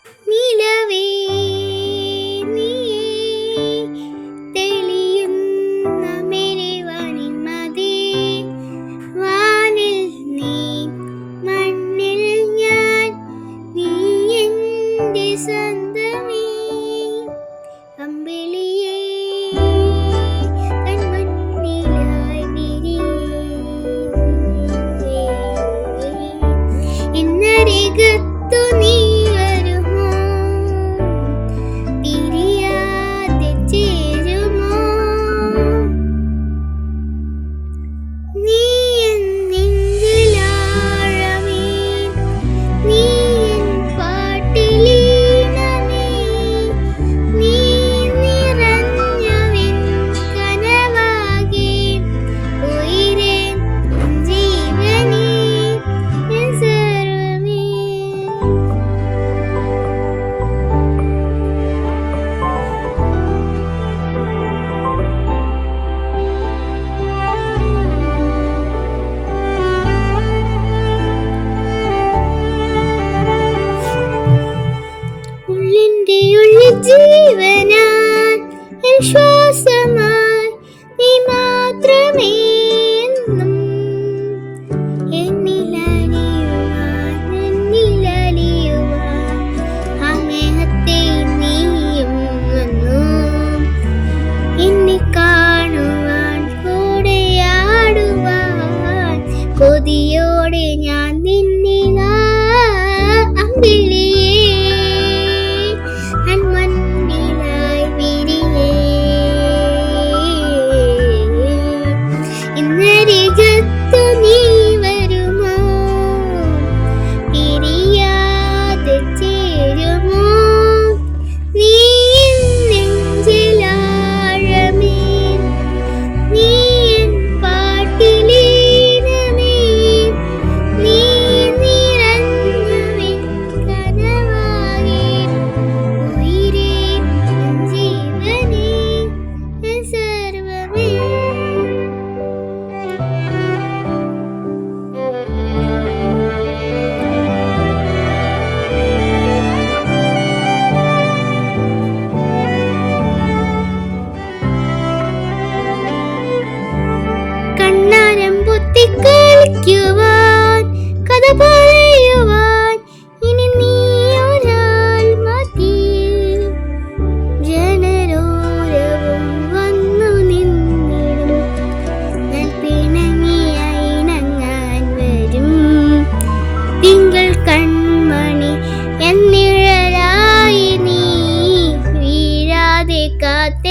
നിലവേ നീ തെളിയുന്ന മെരിവാനിൻ മതി, വാനിൽ നീ മണ്ണിൽ ഞാൻ, നീ എൻ്റെ സ്വന്തമേ. അമ്പിളിയേ കൺമണ്ണിലായി വിരിയേ, എന്നരികത്തു നീ വരുമോ, പിരിയാതെ ചേരുമോ. നീ എൻ നെഞ്ചിലാഴമേ, നീ എൻ പാട്ടിലീണമേ, നീ നിറഞ്ഞവൻ കനവാകെ, ഉയിരേ എൻ ജീവനേ എൻ സർവ്വമേ. ഉള്ളിൻ്റെ ഉള്ളിൽ ജീവനാൻ എൻ ശ്വാസമായി നീ മാത്രമേ എന്നും, എന്നിലലിയുവാൻ ആ മേഘത്തെ നീയും വന്നു, എന്നെ കാണുവാൻ കൂടെയാടുവാൻ കൊതിയോടെ ഞാൻ നിന്നിതാ. അമ്പിളിയേ കൺമണ്ണിലായി വിരിയേ, ഇന്നരികത്തു നീ വരുമോ, പിരിയാതെ ചേരുമോ. നീ എൻ നെഞ്ചിലാഴമേ, നീ എൻ പാട്ടിലീണമേ, നീ നിറഞ്ഞവൻ കനവാകെ, ഉയിരേ എൻ ജീവനേ എൻ സർവ്വമേ. കണ്ണാരം പൊത്തി കളിക്കുവാൻ, കഥ പറയുവാൻ ഇനി നീ ഒരാൾ മതി. ജനരോരവും വന്നു നിന്നിടും, ഞാൻ പിണങ്ങിയായി ഇണങ്ങാൻ വരും. തിങ്കൾ കൺമണി എന്നിഴലായി നീ വീഴാതെ കാത്തേ